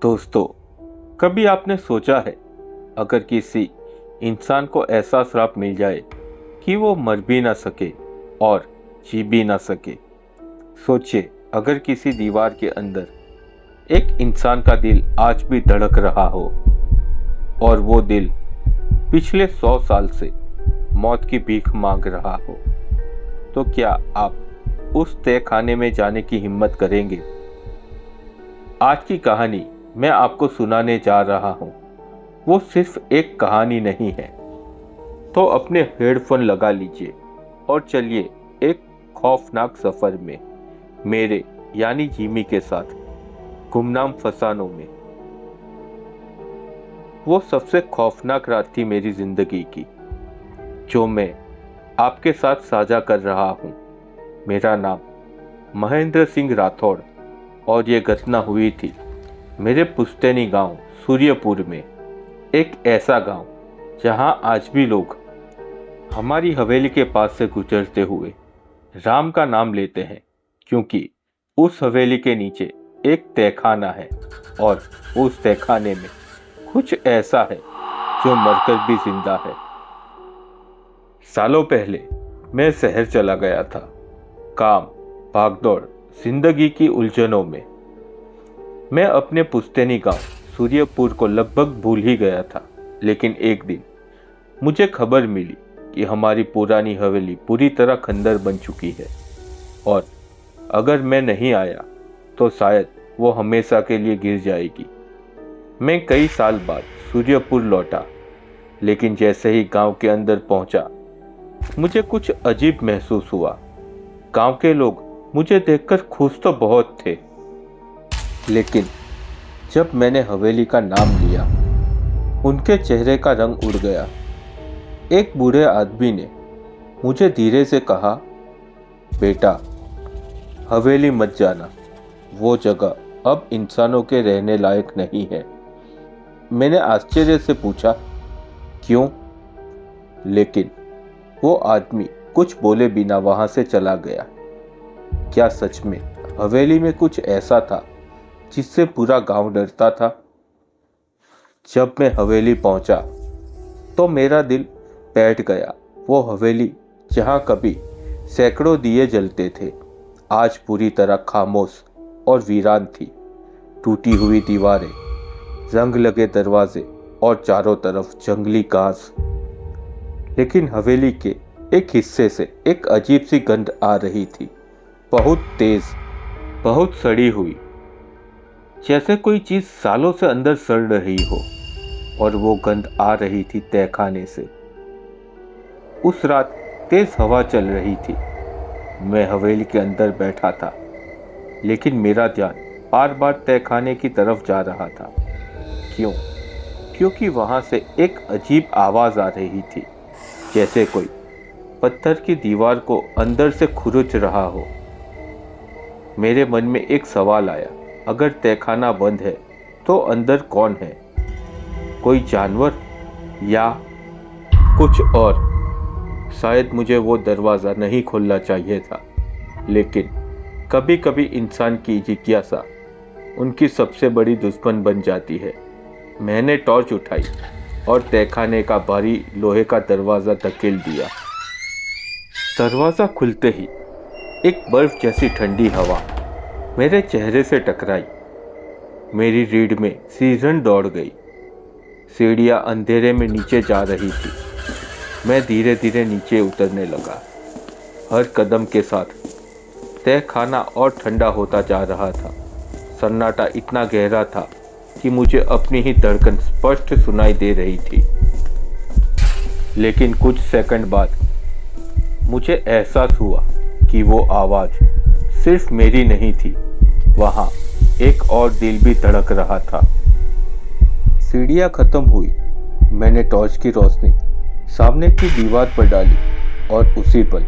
दोस्तों, कभी आपने सोचा है अगर किसी इंसान को ऐसा श्राप मिल जाए कि वो मर भी ना सके और जी भी ना सके। सोचिए, अगर किसी दीवार के अंदर एक इंसान का दिल आज भी धड़क रहा हो और वो दिल पिछले 100 साल से मौत की भीख मांग रहा हो, तो क्या आप उस तहखाने में जाने की हिम्मत करेंगे? आज की कहानी मैं आपको सुनाने जा रहा हूं, वो सिर्फ एक कहानी नहीं है। तो अपने हेडफोन लगा लीजिए और चलिए एक खौफनाक सफर में मेरे यानी जिमी के साथ गुमनाम फसानों में। वो सबसे खौफनाक रात थी मेरी जिंदगी की, जो मैं आपके साथ साझा कर रहा हूं। मेरा नाम महेंद्र सिंह राठौड़ और ये घटना हुई थी मेरे पुश्तैनी गांव सूर्यपुर में, एक ऐसा गांव जहां आज भी लोग हमारी हवेली के पास से गुजरते हुए राम का नाम लेते हैं, क्योंकि उस हवेली के नीचे एक तहखाना है और उस तहखाने में कुछ ऐसा है जो मरकर भी जिंदा है। सालों पहले मैं शहर चला गया था, काम, भागदौड़, जिंदगी की उलझनों में। मैं अपने पुश्तैनी गांव सूर्यपुर को लगभग भूल ही गया था, लेकिन एक दिन मुझे खबर मिली कि हमारी पुरानी हवेली पूरी तरह खंडर बन चुकी है और अगर मैं नहीं आया तो शायद वो हमेशा के लिए गिर जाएगी। मैं कई साल बाद सूर्यपुर लौटा, लेकिन जैसे ही गांव के अंदर पहुंचा मुझे कुछ अजीब महसूस हुआ। गांव के लोग मुझे देखकर खुश तो बहुत थे, लेकिन जब मैंने हवेली का नाम लिया उनके चेहरे का रंग उड़ गया। एक बूढ़े आदमी ने मुझे धीरे से कहा, बेटा, हवेली मत जाना, वो जगह अब इंसानों के रहने लायक नहीं है। मैंने आश्चर्य से पूछा, क्यों? लेकिन वो आदमी कुछ बोले बिना वहां से चला गया। क्या सच में हवेली में कुछ ऐसा था जिससे पूरा गांव डरता था? जब मैं हवेली पहुंचा तो मेरा दिल बैठ गया। वो हवेली जहां कभी सैकड़ों दिए जलते थे, आज पूरी तरह खामोश और वीरान थी। टूटी हुई दीवारें, रंग लगे दरवाजे और चारों तरफ जंगली घास। लेकिन हवेली के एक हिस्से से एक अजीब सी गंध आ रही थी, बहुत तेज, बहुत सड़ी हुई, जैसे कोई चीज सालों से अंदर सड़ रही हो। और वो गंध आ रही थी तहखाने से। उस रात तेज हवा चल रही थी। मैं हवेली के अंदर बैठा था, लेकिन मेरा ध्यान बार बार तहखाने की तरफ जा रहा था। क्यों? क्योंकि वहां से एक अजीब आवाज आ रही थी, जैसे कोई पत्थर की दीवार को अंदर से खुरच रहा हो। मेरे मन में एक सवाल आया, अगर तहखाना बंद है तो अंदर कौन है? कोई जानवर या कुछ और? शायद मुझे वो दरवाज़ा नहीं खोलना चाहिए था, लेकिन कभी कभी इंसान की जिज्ञासा उनकी सबसे बड़ी दुश्मन बन जाती है। मैंने टॉर्च उठाई और तहखाने का भारी लोहे का दरवाज़ा धकेल दिया। दरवाज़ा खुलते ही एक बर्फ जैसी ठंडी हवा मेरे चेहरे से टकराई। मेरी रीढ़ में सीजन दौड़ गई। सीढ़ियाँ अंधेरे में नीचे जा रही थी। मैं धीरे धीरे नीचे उतरने लगा। हर कदम के साथ तहखाना और ठंडा होता जा रहा था। सन्नाटा इतना गहरा था कि मुझे अपनी ही धड़कन स्पष्ट सुनाई दे रही थी। लेकिन कुछ सेकंड बाद मुझे एहसास हुआ कि वो आवाज़ सिर्फ मेरी नहीं थी, वहाँ एक और दिल भी धड़क रहा था। सीढ़ियाँ खत्म हुई। मैंने टॉर्च की रोशनी सामने की दीवार पर डाली और उसी पल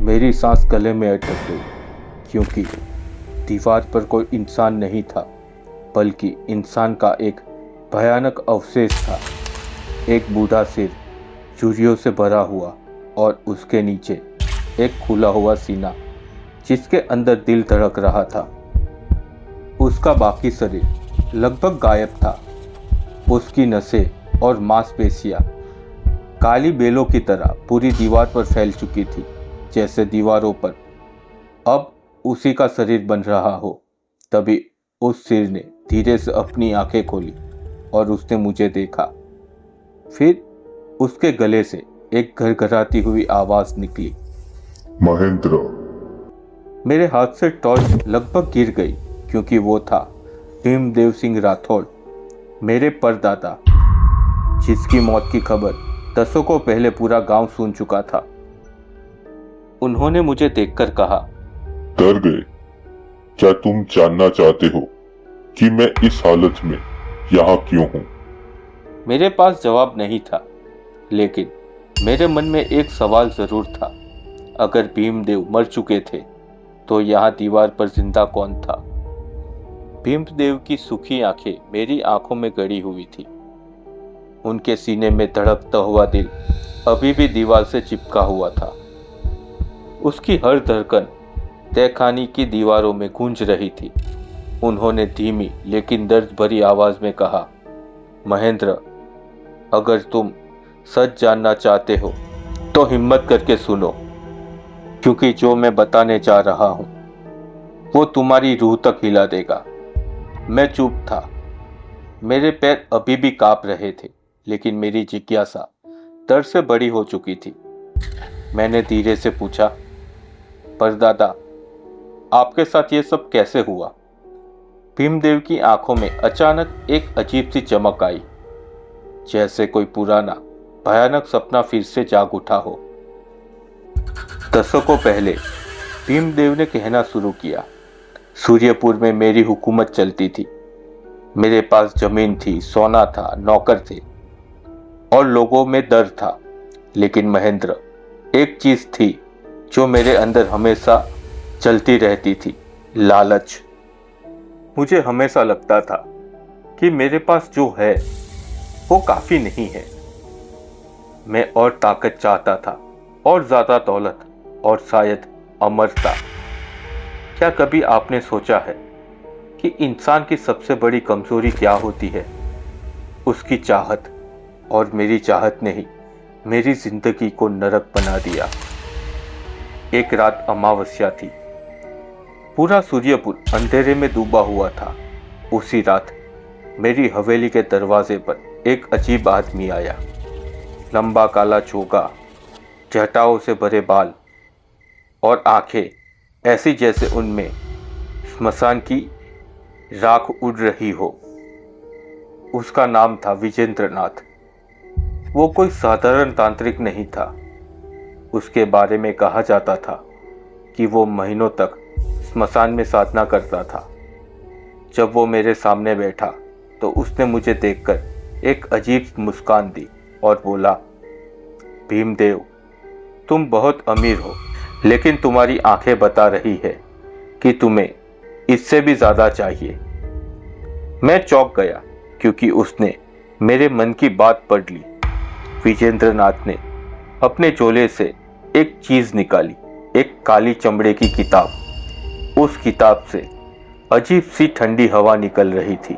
मेरी सांस गले में अटक गई, क्योंकि दीवार पर कोई इंसान नहीं था, बल्कि इंसान का एक भयानक अवशेष था। एक बूढ़ा सिर चूड़ियों से भरा हुआ और उसके नीचे एक खुला हुआ सीना जिसके अंदर दिल धड़क रहा था। उसका बाकी शरीर लगभग गायब था। उसकी नसें और मांसपेशियां काली बेलों की तरह पूरी दीवार पर फैल चुकी थी, जैसे दीवारों पर अब उसी का शरीर बन रहा हो। तभी उस सिर ने धीरे से अपनी आंखें खोली और उसने मुझे देखा। फिर उसके गले से एक घरघराती हुई आवाज निकली, महेंद्र। मेरे हाथ से टॉर्च लगभग गिर गई, क्योंकि वो था भीमदेव सिंह राठौड़, मेरे परदादा, जिसकी मौत की खबर दशकों पहले पूरा गांव सुन चुका था। उन्होंने मुझे देखकर कहा, डर गए? क्या तुम जानना चाहते हो कि मैं इस हालत में यहाँ क्यों हूँ? मेरे पास जवाब नहीं था, लेकिन मेरे मन में एक सवाल जरूर था। अगर भीमदेव मर चुके थे तो यहाँ दीवार पर जिंदा कौन था? भीमदेव की सूखी आंखें मेरी आंखों में गड़ी हुई थी। उनके सीने में धड़कता हुआ दिल अभी भी दीवार से चिपका हुआ था। उसकी हर धड़कन तहखाने की दीवारों में गूंज रही थी। उन्होंने धीमी लेकिन दर्द भरी आवाज में कहा, महेंद्र, अगर तुम सच जानना चाहते हो तो हिम्मत करके सुनो, क्योंकि जो मैं बताने जा रहा हूं वो तुम्हारी रूह तक हिला देगा। मैं चुप था। मेरे पैर अभी भी कांप रहे थे, लेकिन मेरी जिज्ञासा डर से बड़ी हो चुकी थी। मैंने धीरे से पूछा, परदादा, आपके साथ ये सब कैसे हुआ? भीमदेव की आंखों में अचानक एक अजीब सी चमक आई, जैसे कोई पुराना भयानक सपना फिर से जाग उठा हो। दशकों पहले भीमदेव ने कहना शुरू किया, सूर्यपुर में मेरी हुकूमत चलती थी। मेरे पास जमीन थी, सोना था, नौकर थे और लोगों में डर था। लेकिन महेंद्र, एक चीज थी जो मेरे अंदर हमेशा चलती रहती थी, लालच। मुझे हमेशा लगता था कि मेरे पास जो है वो काफी नहीं है। मैं और ताकत चाहता था, और ज्यादा दौलत, और शायद अमरता। क्या कभी आपने सोचा है कि इंसान की सबसे बड़ी कमजोरी क्या होती है? उसकी चाहत। और मेरी चाहत ने ही मेरी जिंदगी को नरक बना दिया। एक रात अमावस्या थी। पूरा सूर्यपुर अंधेरे में डूबा हुआ था। उसी रात मेरी हवेली के दरवाजे पर एक अजीब आदमी आया। लंबा काला चोगा, जटाओं से भरे बाल और आंखें ऐसी जैसे उनमें स्मशान की राख उड़ रही हो। उसका नाम था विजेंद्रनाथ। वो कोई साधारण तांत्रिक नहीं था। उसके बारे में कहा जाता था कि वो महीनों तक स्मशान में साधना करता था। जब वो मेरे सामने बैठा तो उसने मुझे देखकर एक अजीब मुस्कान दी और बोला, भीमदेव, तुम बहुत अमीर हो, लेकिन तुम्हारी आंखें बता रही है कि तुम्हें इससे भी ज्यादा चाहिए। मैं चौंक गया, क्योंकि उसने मेरे मन की बात पढ़ ली। विजेंद्रनाथ ने अपने झोले से एक चीज निकाली, एक काली चमड़े की किताब। उस किताब से अजीब सी ठंडी हवा निकल रही थी।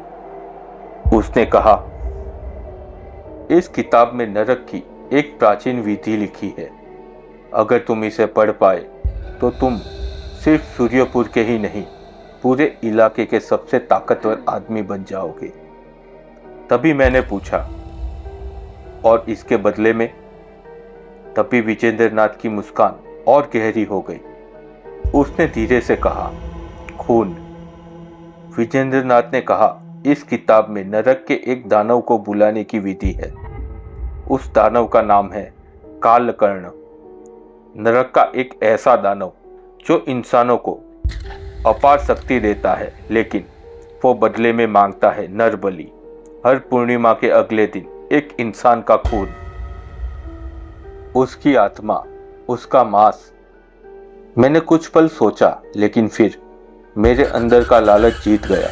उसने कहा, इस किताब में नरक की एक प्राचीन विधि लिखी है। अगर तुम इसे पढ़ पाए तो तुम सिर्फ सूर्यपुर के ही नहीं, पूरे इलाके के सबसे ताकतवर आदमी बन जाओगे। तभी मैंने पूछा, और इसके बदले में? तभी विजेंद्रनाथ की मुस्कान और गहरी हो गई। उसने धीरे से कहा, खून। विजेंद्रनाथ ने कहा, इस किताब में नरक के एक दानव को बुलाने की विधि है। उस दानव का नाम है कालकर्ण। नरक का एक ऐसा दानव जो इंसानों को अपार शक्ति देता है, लेकिन वो बदले में मांगता है नर बलि। हर पूर्णिमा के अगले दिन एक इंसान का खून, उसकी आत्मा, उसका मांस। मैंने कुछ पल सोचा, लेकिन फिर मेरे अंदर का लालच जीत गया।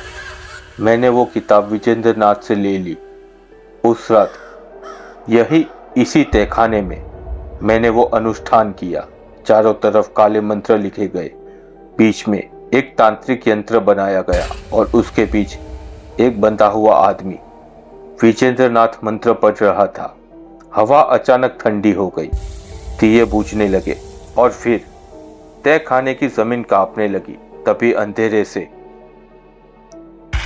मैंने वो किताब विजेंद्रनाथ से ले ली। उस रात इसी तहखाने में मैंने वो अनुष्ठान किया। चारों तरफ काले मंत्र लिखे गए, बीच में एक तांत्रिक यंत्र बनाया गया और उसके बीच एक बंधा हुआ आदमी विजेंद्रनाथ मंत्र पढ़ रहा था। हवा अचानक ठंडी हो गई, दिए बुझने लगे और फिर तय खाने की जमीन कांपने लगी। तभी अंधेरे से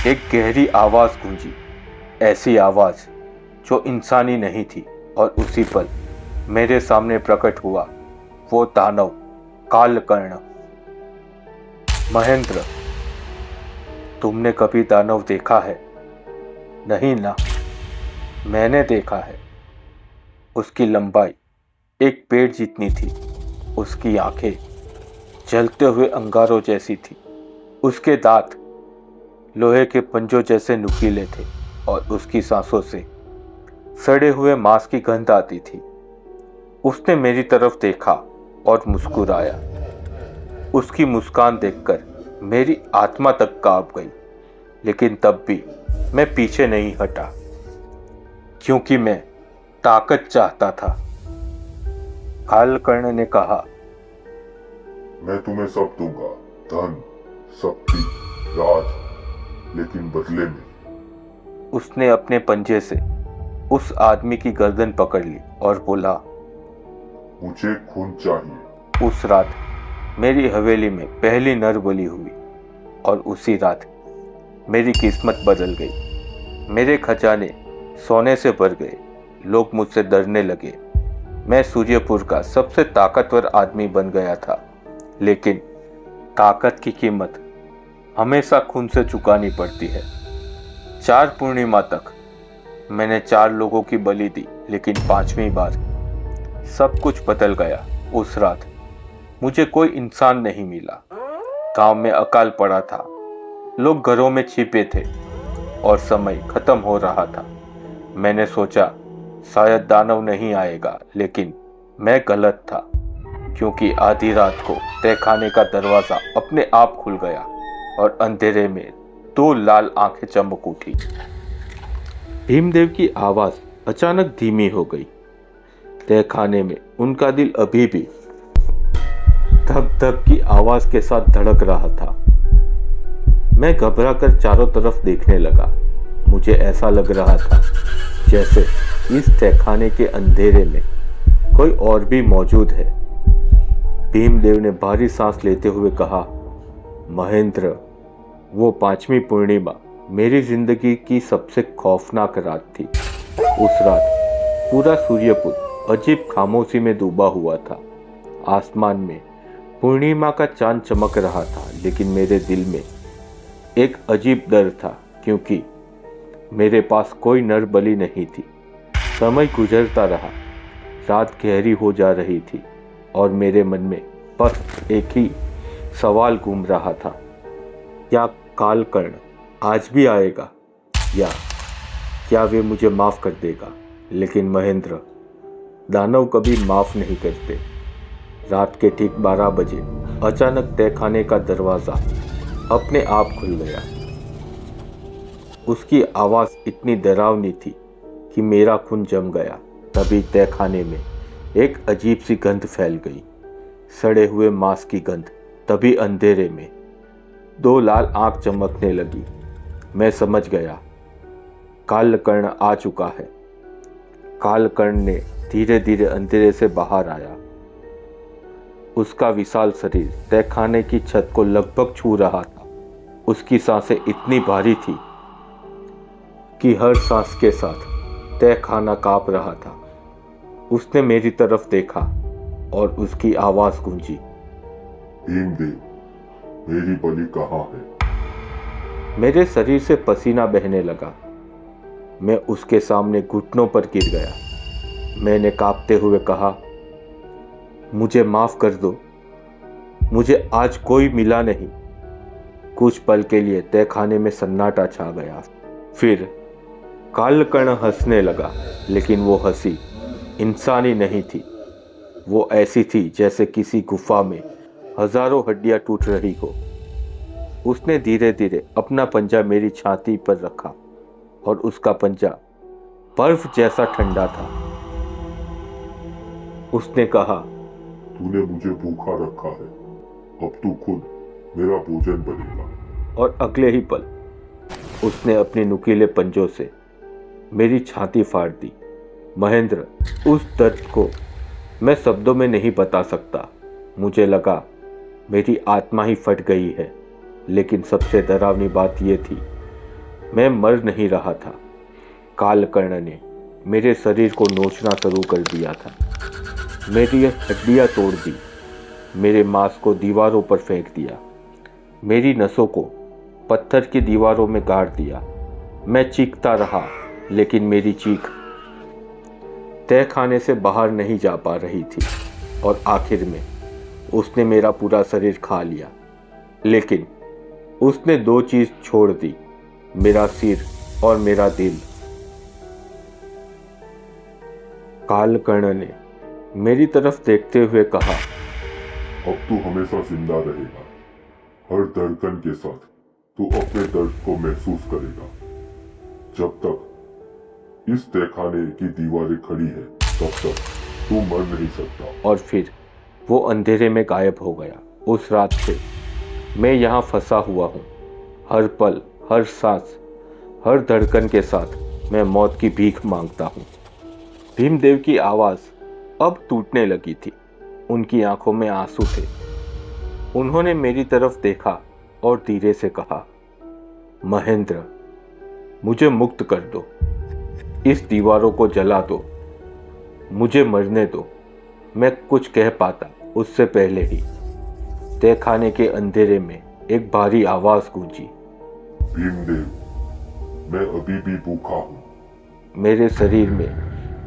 एक गहरी आवाज गूंजी, ऐसी आवाज जो इंसानी नहीं थी। और उसी पल मेरे सामने प्रकट हुआ वो दानव कालकर्ण। महेंद्र, तुमने कभी दानव देखा है? नहीं ना, मैंने देखा है। उसकी लंबाई एक पेड़ जितनी थी, उसकी आंखें जलते हुए अंगारों जैसी थी, उसके दांत लोहे के पंजों जैसे नुकीले थे और उसकी सांसों से सड़े हुए मांस की गंध आती थी। उसने मेरी तरफ देखा और मुस्कुराया। उसकी मुस्कान देखकर मेरी आत्मा तक कांप गई, लेकिन तब भी मैं पीछे नहीं हटा, क्योंकि मैं ताकत चाहता था। कालकर्ण ने कहा, मैं तुम्हें सब दूंगा, धन, शक्ति, राज, लेकिन बदले में। उसने अपने पंजे से उस आदमी की गर्दन पकड़ ली और बोला, मुझे खून चाहिए। उस रात मेरी हवेली में पहली नर बलि हुई और उसी रात मेरी किस्मत बदल गई। मेरे खजाने सोने से भर गए, लोग मुझसे डरने लगे। मैं सूर्यपुर का सबसे ताकतवर आदमी बन गया था, लेकिन ताकत की कीमत हमेशा खून से चुकानी पड़ती है। 4 पूर्णिमा तक मैंने 4 लोगों की बलि दी, लेकिन 5वीं बार सब कुछ बदल गया। उस रात मुझे कोई इंसान नहीं मिला। गांव में अकाल पड़ा था, लोग घरों में छिपे थे और समय खत्म हो रहा था। मैंने सोचा शायद दानव नहीं आएगा, लेकिन मैं गलत था, क्योंकि आधी रात को तहखाने का दरवाजा अपने आप खुल गया और अंधेरे में 2 लाल आंखें चमक उठी। भीमदेव की आवाज अचानक धीमी हो गई। तहखाने में उनका दिल अभी भी धक धक की आवाज के साथ धड़क रहा था। मैं घबराकर चारों तरफ देखने लगा। मुझे ऐसा लग रहा था जैसे इस तहखाने के अंधेरे में कोई और भी मौजूद है। भीमदेव ने भारी सांस लेते हुए कहा, महेंद्र, वो 5वीं पूर्णिमा मेरी जिंदगी की सबसे खौफनाक रात थी। उस रात पूरा सूर्यपुर अजीब खामोशी में डूबा हुआ था। आसमान में पूर्णिमा का चांद चमक रहा था, लेकिन मेरे दिल में एक अजीब डर था, क्योंकि मेरे पास कोई नर बलि नहीं थी। समय गुजरता रहा, रात गहरी हो जा रही थी और मेरे मन में बस एक ही सवाल घूम रहा था, क्या कालकर्ण आज भी आएगा, या क्या वे मुझे माफ कर देगा? लेकिन महेंद्र, दानव कभी माफ नहीं करते। रात के ठीक 12 बजे अचानक तहखाने का दरवाजा अपने आप खुल गया। उसकी आवाज इतनी डरावनी थी कि मेरा खून जम गया। तभी तहखाने में एक अजीब सी गंध फैल गई, सड़े हुए मांस की गंध। तभी अंधेरे में 2 लाल आंख चमकने लगी। मैं समझ गया, कालकर्ण आ चुका है। कालकर्ण ने धीरे धीरे अंधेरे से बाहर आया। उसका विशाल शरीर तहखाने की छत को लगभग छू रहा था। उसकी सांसें इतनी भारी थी कि हर सांस के साथ तहखाना कांप रहा था। उसने मेरी तरफ देखा और उसकी आवाज गूंजी, भीमदेव, मेरी बलि कहाँ है? मेरे शरीर से पसीना बहने लगा। मैं उसके सामने घुटनों पर गिर गया। मैंने कांपते हुए कहा, मुझे माफ कर दो, मुझे आज कोई मिला नहीं। कुछ पल के लिए तहखाने में सन्नाटा छा गया। फिर कालकर्ण हंसने लगा, लेकिन वो हंसी इंसानी नहीं थी। वो ऐसी थी जैसे किसी गुफा में हजारों हड्डियां टूट रही हो। उसने धीरे धीरे अपना पंजा मेरी छाती पर रखा और उसका पंजा बर्फ जैसा ठंडा था। उसने कहा, तूने मुझे भूखा रखा है, अब तू खुद मेरा भोजन बनेगा। और अगले ही पल उसने अपने नुकीले पंजों से मेरी छाती फाड़ दी। महेंद्र, उस दर्द को मैं शब्दों में नहीं बता सकता। मुझे लगा मेरी आत्मा ही फट गई है, लेकिन सबसे डरावनी बात यह थी, मैं मर नहीं रहा था। कालकर्ण ने मेरे शरीर को नोचना शुरू कर दिया था। मेरी हड्डियां तोड़ दी, मेरे मांस को दीवारों पर फेंक दिया, मेरी नसों को पत्थर की दीवारों में गाड़ दिया। मैं चीखता रहा, लेकिन मेरी चीख तहखाने से बाहर नहीं जा पा रही थी और आखिर में उसने मेरा पूरा शरीर खा लिया। लेकिन उसने दो चीज छोड़ दी, मेरा सिर और मेरा दिल। कालकर्ण ने मेरी तरफ देखते हुए कहा, अब तू हमेशा जिंदा रहेगा। हर धड़कन के साथ तू अपने दर्द को महसूस करेगा। जब तक इस तहखाने की दीवारें खड़ी है, तब तक तू मर नहीं सकता। और फिर वो अंधेरे में गायब हो गया। उस रात से मैं यहाँ फंसा हुआ हूँ। हर पल, हर सांस, हर धड़कन के साथ मैं मौत की भीख मांगता हूँ। भीमदेव की आवाज़ अब टूटने लगी थी। उनकी आंखों में आंसू थे। उन्होंने मेरी तरफ देखा और धीरे से कहा, महेंद्र, मुझे मुक्त कर दो। इस दीवारों को जला दो। मुझे मरने दो। मैं कुछ कह पाता उससे पहले ही तहखाने के अंधेरे में एक भारी आवाज गूंजी, भीमदेव, मैं अभी भी भूखा हूँ। मेरे शरीर में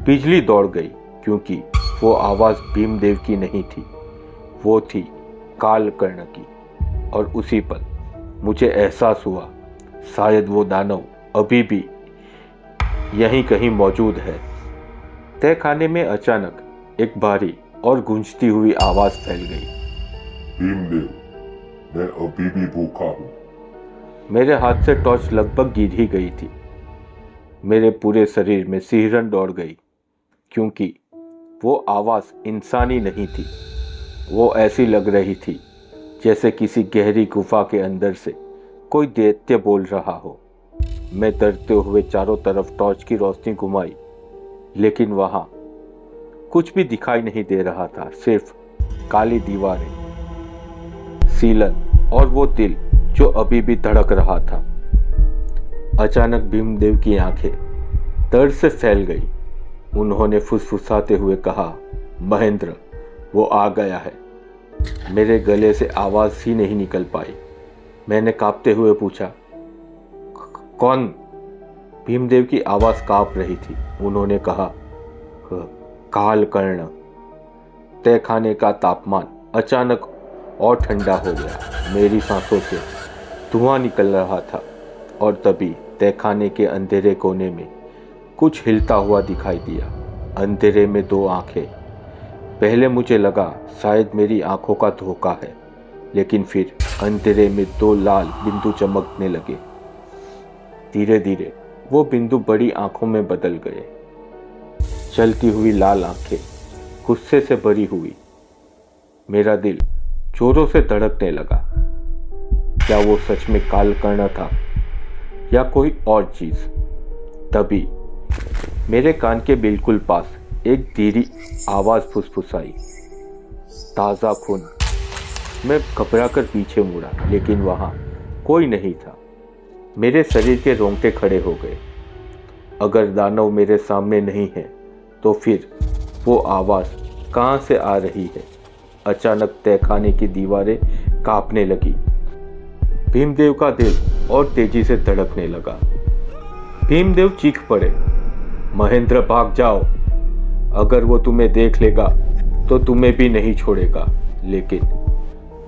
बिजली दौड़ गई, क्योंकि वो आवाज भीमदेव की नहीं थी, वो थी कालकर्ण की। और उसी पल मुझे एहसास हुआ, शायद वो दानव अभी भी यहीं कहीं मौजूद है। तहखाने में अचानक एक भारी और गूंजती हुई आवाज फैल गई, भीमदेव, मैं अभी भी भूखा हूँ। मेरे हाथ से टॉर्च लगभग गिर ही गई थी। मेरे पूरे शरीर में सिहरन दौड़ गई, क्योंकि वो आवाज इंसानी नहीं थी। वो ऐसी लग रही थी जैसे किसी गहरी गुफा के अंदर से कोई दैत्य बोल रहा हो। मैं डरते हुए चारों तरफ टॉर्च की रोशनी घुमाई, लेकिन वहां कुछ भी दिखाई नहीं दे रहा था, सिर्फ काली दीवारें, सीलन और वो दिल जो अभी भी धड़क रहा था। अचानक भीमदेव की आंखें दर्द से फैल गई। उन्होंने फुसफुसाते हुए कहा, महेंद्र, वो आ गया है। मेरे गले से आवाज ही नहीं निकल पाई। मैंने कांपते हुए पूछा, कौन? भीमदेव की आवाज कांप रही थी। उन्होंने कहा, कालकर्ण। तहखाने का तापमान अचानक और ठंडा हो गया। मेरी सांसों से धुआं निकल रहा था और तभी तहखाने के अंधेरे कोने में कुछ हिलता हुआ दिखाई दिया। अंधेरे में दो आंखें। पहले मुझे लगा शायद मेरी आंखों का धोखा है, लेकिन फिर अंधेरे में दो लाल बिंदु चमकने लगे। धीरे धीरे वो बिंदु बड़ी आंखों में बदल गए। चलती हुई लाल आंखें गुस्से से भरी हुई। मेरा दिल जोरों से धड़कने लगा। क्या वो सच में कालकर्ण था या कोई और चीज? तभी मेरे कान के बिल्कुल पास एक धीरी आवाज फुसफुसाई, ताजा खून। मैं घबराकर पीछे मुड़ा, लेकिन वहां कोई नहीं था। मेरे शरीर के रोंगटे खड़े हो गए। अगर दानव मेरे सामने नहीं है, तो फिर वो आवाज कहां से आ रही है? अचानक तहखाने की दीवारें कांपने लगी। भीमदेव का दिल और तेजी से धड़कने लगा। भीमदेव चीख पड़े, महेंद्र, भाग जाओ। अगर वो तुम्हें देख लेगा तो तुम्हें भी नहीं छोड़ेगा। लेकिन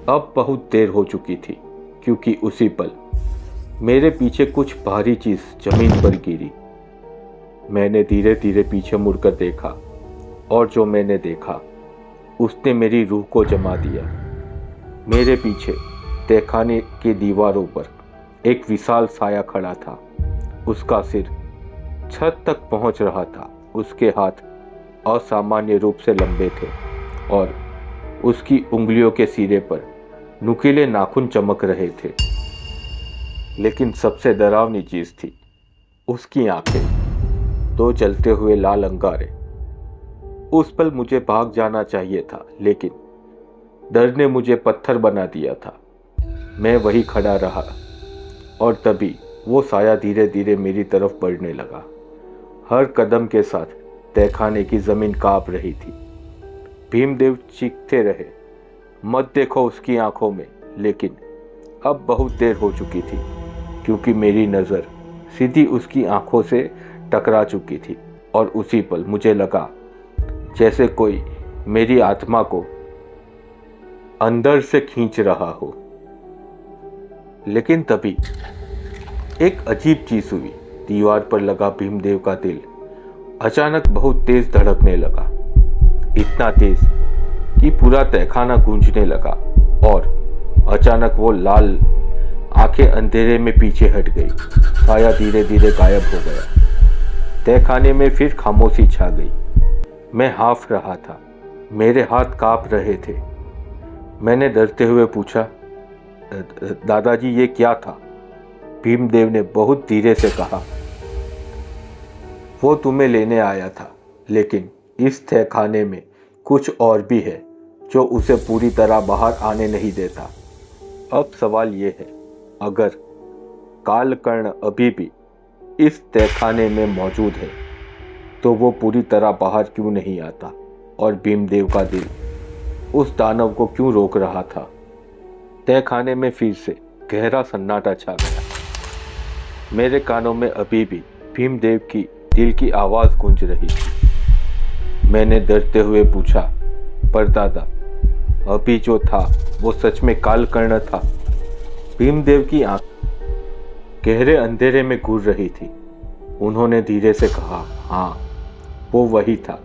अब बहुत देर हो चुकी थी, क्योंकि उसी पल मेरे पीछे कुछ भारी चीज जमीन पर गिरी। मैंने धीरे धीरे पीछे मुड़कर देखा, और जो मैंने देखा उसने मेरी रूह को जमा दिया। मेरे पीछे तहखाने की दीवारों पर एक विशाल साया खड़ा था। उसका सिर छत तक पहुंच रहा था। उसके हाथ असामान्य रूप से लंबे थे और उसकी उंगलियों के सिरे पर नुकीले नाखून चमक रहे थे। लेकिन सबसे डरावनी चीज थी उसकी आंखें, दो जलते हुए लाल अंगारे। उस पल मुझे भाग जाना चाहिए था, लेकिन डर ने मुझे पत्थर बना दिया था। मैं वही खड़ा रहा और तभी वो साया धीरे धीरे मेरी तरफ बढ़ने लगा। हर कदम के साथ तहखाने की जमीन कांप रही थी। भीमदेव चीखते रहे, मत देखो उसकी आंखों में, लेकिन अब बहुत देर हो चुकी थी, क्योंकि मेरी नज़र सीधी उसकी आंखों से टकरा चुकी थी और उसी पल मुझे लगा जैसे कोई मेरी आत्मा को अंदर से खींच रहा हो। लेकिन तभी एक अजीब चीज हुई। दीवार पर लगा भीमदेव का दिल अचानक बहुत तेज धड़कने लगा, इतना तेज कि पूरा तहखाना गूंजने लगा और अचानक वो लाल आंखें अंधेरे में पीछे हट गई। साया धीरे धीरे गायब हो गया। तहखाने में फिर खामोशी छा गई। मैं हाफ रहा था, मेरे हाथ कांप रहे थे। मैंने डरते हुए पूछा, दादाजी ये क्या था? भीमदेव ने बहुत धीरे से कहा, वो तुम्हें लेने आया था, लेकिन इस तहखाने में कुछ और भी है जो उसे पूरी तरह बाहर आने नहीं देता। अब सवाल ये है, अगर कालकर्ण अभी भी इस तहखाने में मौजूद है तो वो पूरी तरह बाहर क्यों नहीं आता और भीमदेव का दिल उस दानव को क्यों रोक रहा था? तहखाने में फिर से गहरा सन्नाटा छा गया। मेरे कानों में अभी भी भीमदेव की दिल की आवाज गूंज रही थी। मैंने डरते हुए पूछा, पर दादा, अभी जो था वो सच में कालकर्ण था? भीमदेव की आंख गहरे अंधेरे में घूर रही थी। उन्होंने धीरे से कहा, हाँ, वो वही था,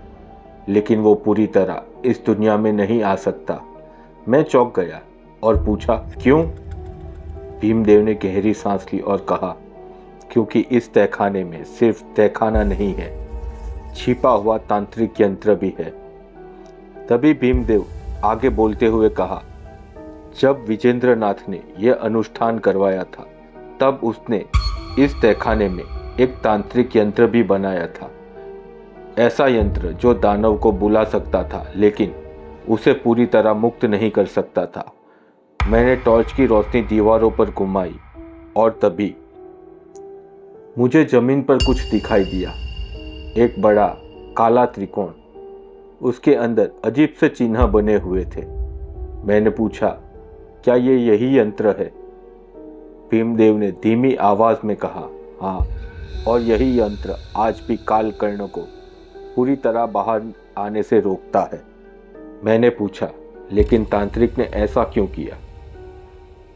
लेकिन वो पूरी तरह इस दुनिया में नहीं आ सकता। मैं चौंक गया और पूछा, क्यों? भीमदेव ने गहरी सांस ली और कहा, क्योंकि इस तहखाने में सिर्फ तहखाना नहीं है, छिपा हुआ तांत्रिक यंत्र भी है। तभी भीमदेव आगे बोलते हुए कहा, जब विजेंद्रनाथ ने यह अनुष्ठान करवाया था, तब उसने इस तहखाने में एक तांत्रिक यंत्र भी बनाया था। ऐसा यंत्र जो दानव को बुला सकता था, लेकिन उसे पूरी तरह मुक्त नहीं कर सकता था। मैंने टॉर्च की रोशनी दीवारों पर घुमाई और तभी मुझे जमीन पर कुछ दिखाई दिया। एक बड़ा काला त्रिकोण, उसके अंदर अजीब से चिन्ह बने हुए थे। मैंने पूछा, क्या ये यही यंत्र है? भीमदेव ने धीमी आवाज में कहा, हाँ, और यही यंत्र आज भी कालकर्ण को पूरी तरह बाहर आने से रोकता है। मैंने पूछा, लेकिन तांत्रिक ने ऐसा क्यों किया?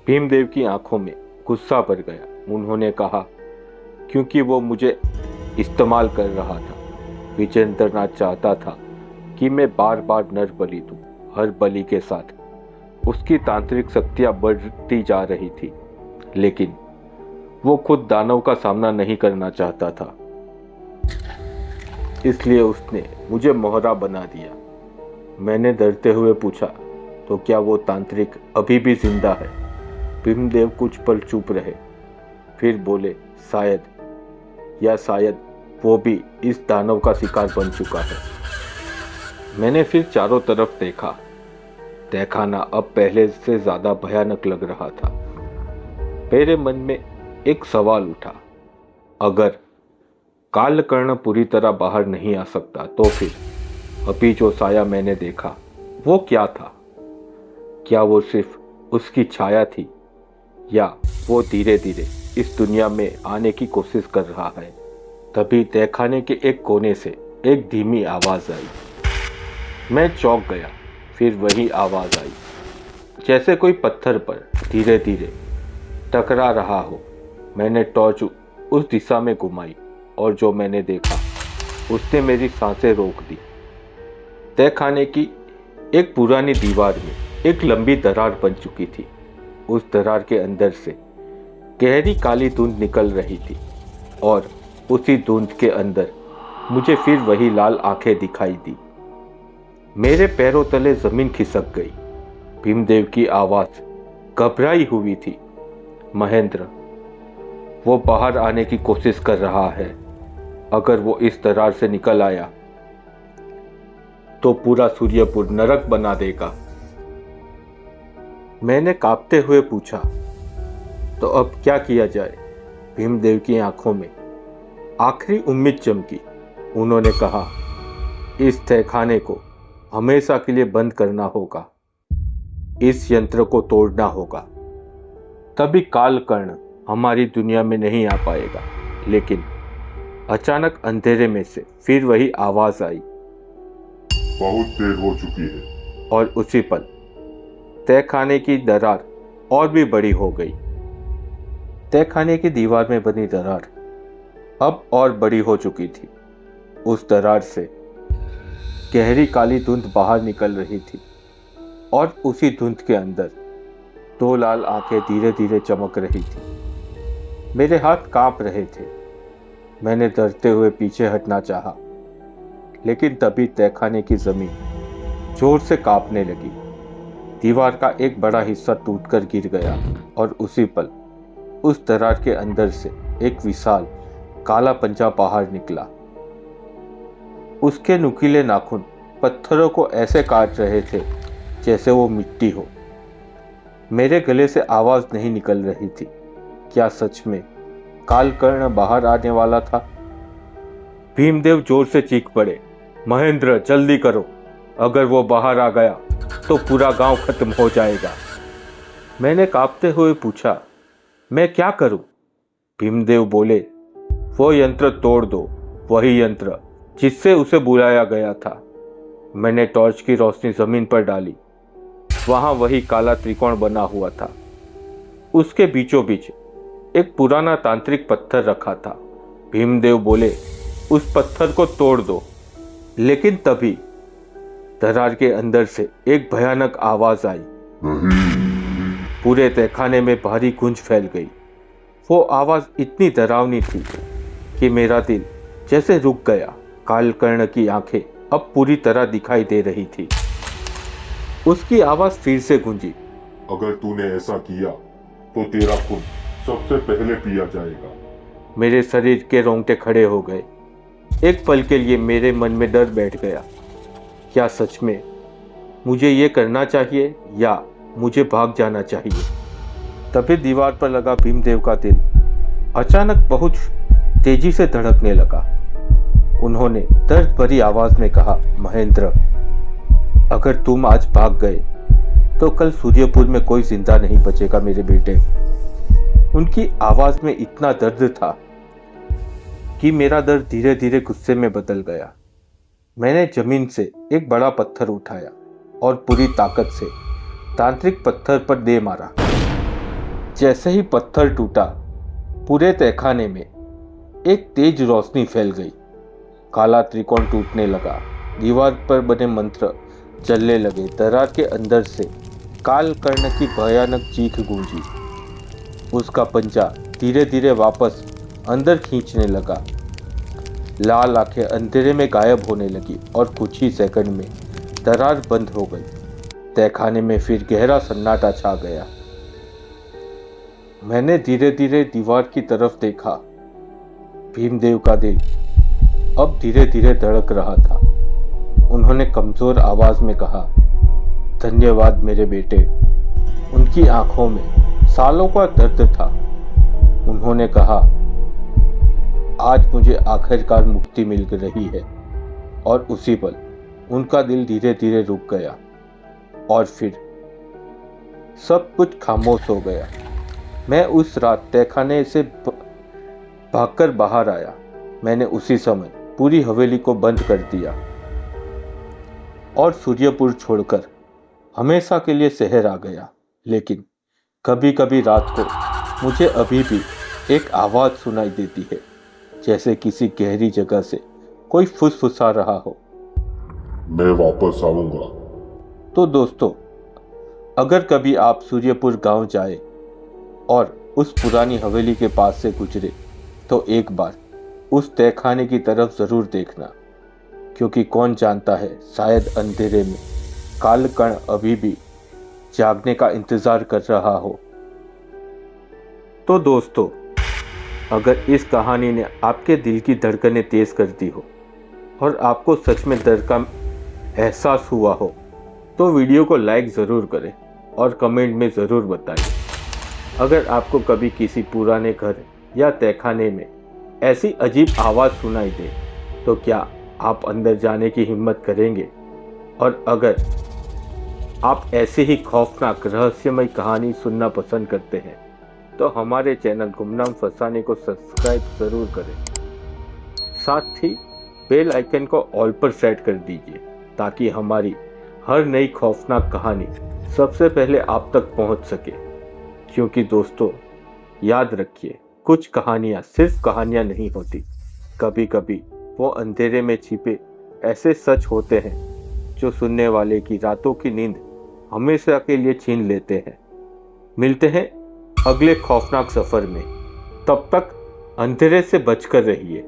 भीमदेव की आंखों में गुस्सा भर गया। उन्होंने कहा, क्योंकि वो मुझे इस्तेमाल कर रहा था। विजेंद्रनाथ चाहता था कि मैं बार बार नर बलि दूं। हर बलि के साथ उसकी तांत्रिक शक्तियां बढ़ती जा रही थी, लेकिन वो खुद दानव का सामना नहीं करना चाहता था। इसलिए उसने मुझे मोहरा बना दिया। मैंने डरते हुए पूछा, तो क्या वो तांत्रिक अभी भी जिंदा है? भीमदेव कुछ पल चुप रहे, फिर बोले, शायद वो भी इस दानव का शिकार बन चुका है। मैंने फिर चारों तरफ देखा। तहखाना अब पहले से ज्यादा भयानक लग रहा था। मेरे मन में एक सवाल उठा, अगर कालकर्ण पूरी तरह बाहर नहीं आ सकता तो फिर अभी जो साया मैंने देखा वो क्या था? क्या वो सिर्फ उसकी छाया थी, या वो धीरे धीरे इस दुनिया में आने की कोशिश कर रहा है? तभी तहखाने के एक कोने से एक धीमी आवाज आई। मैं चौंक गया। फिर वही आवाज आई, जैसे कोई पत्थर पर धीरे धीरे टकरा रहा हो। मैंने टॉर्च उस दिशा में घुमाई और जो मैंने देखा उसने मेरी सांसें रोक दी। तहखाने की एक पुरानी दीवार में एक लंबी दरार बन चुकी थी। उस दरार के अंदर से गहरी काली धुंध निकल रही थी और उसी धुंध के अंदर मुझे फिर वही लाल आंखें दिखाई दी। मेरे पैरों तले जमीन खिसक गई। भीमदेव की आवाज घबराई हुई थी, महेंद्र, वो बाहर आने की कोशिश कर रहा है। अगर वो इस दरार से निकल आया तो पूरा सूर्यपुर नरक बना देगा। मैंने कांपते हुए पूछा, तो अब क्या किया जाए? भीमदेव की आंखों में आखिरी उम्मीद चमकी। उन्होंने कहा, इस तहखाने को हमेशा के लिए बंद करना होगा। इस यंत्र को तोड़ना होगा, तभी कालकर्ण हमारी दुनिया में नहीं आ पाएगा। लेकिन अचानक अंधेरे में से फिर वही आवाज आई, बहुत देर हो चुकी है। और उसी पल तहखाने की दरार और भी बड़ी हो गई। तहखाने की दीवार में बनी दरार अब और बड़ी हो चुकी थी। उस दरार से गहरी काली धुंध बाहर निकल रही थी और उसी धुंध के अंदर दो लाल आंखें धीरे धीरे चमक रही थी। मेरे हाथ कांप रहे थे। मैंने डरते हुए पीछे हटना चाहा, लेकिन तभी तहखाने की जमीन जोर से कांपने लगी। दीवार का एक बड़ा हिस्सा टूटकर गिर गया और उसी पल उस दरार के अंदर से एक विशाल काला पंजा बाहर निकला। उसके नुकीले नाखून पत्थरों को ऐसे काट रहे थे जैसे वो मिट्टी हो। मेरे गले से आवाज नहीं निकल रही थी। क्या सच में कालकर्ण बाहर आने वाला था? भीमदेव जोर से चीख पड़े, महेंद्र जल्दी करो, अगर वो बाहर आ गया तो पूरा गांव खत्म हो जाएगा। मैंने कांपते हुए पूछा, मैं क्या करूं? भीमदेव बोले, वो यंत्र तोड़ दो, वही यंत्र जिससे उसे बुलाया गया था। मैंने टॉर्च की रोशनी जमीन पर डाली। वहां वही काला त्रिकोण बना हुआ था। उसके बीचों बीच एक पुराना तांत्रिक पत्थर रखा था। भीमदेव बोले, उस पत्थर को तोड़ दो। लेकिन तभी दरार के अंदर से एक भयानक आवाज आई। पूरे तहखाने में भारी गूंज फैल गई। वो आवाज इतनी डरावनी थी कि मेरा दिल जैसे रुक गया। कालकर्ण की आंखें अब पूरी तरह दिखाई दे रही थी। उसकी आवाज फिर से गूंजी, अगर तूने ऐसा किया तो तेरा खून सबसे पहले पिया जाएगा। मेरे शरीर के रोंगटे खड़े हो गए। एक पल के लिए मेरे मन में डर बैठ गया। क्या सच में मुझे ये करना चाहिए या मुझे भाग जाना चाहिए? तभी दीवार पर लगा भीमदेव का दिल अचानक बहुत तेजी से धड़कने लगा। उन्होंने दर्द भरी आवाज में कहा, महेंद्र, अगर तुम आज भाग गए तो कल सूर्यपुर में कोई जिंदा नहीं बचेगा मेरे बेटे। उनकी आवाज में इतना दर्द था कि मेरा दर्द धीरे धीरे गुस्से में बदल गया। मैंने जमीन से एक बड़ा पत्थर उठाया और पूरी ताकत से तांत्रिक पत्थर पर दे मारा। जैसे ही पत्थर टूटा, पूरे तहखाने में एक तेज रोशनी फैल गई। काला त्रिकोण टूटने लगा। दीवार पर बने मंत्र चलने लगे। दरार के अंदर से कालकर्ण की भयानक चीख गूंजी। उसका पंजा धीरे धीरे वापस अंदर खींचने लगा। लाल आंखें अंधेरे में गायब होने लगी और कुछ ही सेकंड में दरार बंद हो गई। तहखाने में फिर गहरा सन्नाटा छा गया। मैंने धीरे धीरे दीवार की तरफ देखा। भीमदेव का दिल अब धीरे धीरे धड़क रहा था। उन्होंने कमजोर आवाज में कहा, धन्यवाद मेरे बेटे। उनकी आंखों में सालों का दर्द था। उन्होंने कहा, आज मुझे आखिरकार मुक्ति मिल रही है। और उसी पल उनका दिल धीरे धीरे रुक गया और फिर सब कुछ खामोश हो गया। मैं उस रात तहखाने से भागकर बाहर आया। मैंने उसी समय पूरी हवेली को बंद कर दिया और सूर्यपुर छोड़कर हमेशा के लिए शहर आ गया। लेकिन कभी कभी रात को मुझे अभी भी एक आवाज़ सुनाई देती है, जैसे किसी गहरी जगह से कोई फुसफुसा रहा हो। मैं वापस आऊंगा। तो दोस्तों, अगर कभी आप सूर्यपुर गांव जाए और उस पुरानी हवेली के पास से गुजरे तो एक बार उस तहखाने की तरफ जरूर देखना, क्योंकि कौन जानता है, शायद अंधेरे में कालकर्ण अभी भी जागने का इंतजार कर रहा हो। तो दोस्तों, अगर इस कहानी ने आपके दिल की धड़कनें तेज कर दी हो और आपको सच में डर का एहसास हुआ हो तो वीडियो को लाइक ज़रूर करें और कमेंट में ज़रूर बताएं। अगर आपको कभी किसी पुराने घर या तहखाने में ऐसी अजीब आवाज़ सुनाई दे तो क्या आप अंदर जाने की हिम्मत करेंगे? और अगर आप ऐसे ही खौफनाक रहस्यमय कहानी सुनना पसंद करते हैं तो हमारे चैनल गुमनाम फसाने को सब्सक्राइब ज़रूर करें। साथ ही बेल आइकन को ऑल पर सेट कर दीजिए ताकि हमारी हर नई खौफनाक कहानी सबसे पहले आप तक पहुंच सके। क्योंकि दोस्तों याद रखिए, कुछ कहानियां सिर्फ कहानियां नहीं होती, कभी कभी वो अंधेरे में छिपे ऐसे सच होते हैं जो सुनने वाले की रातों की नींद हमेशा के लिए छीन लेते हैं। मिलते हैं अगले खौफनाक सफर में, तब तक अंधेरे से बचकर रहिए।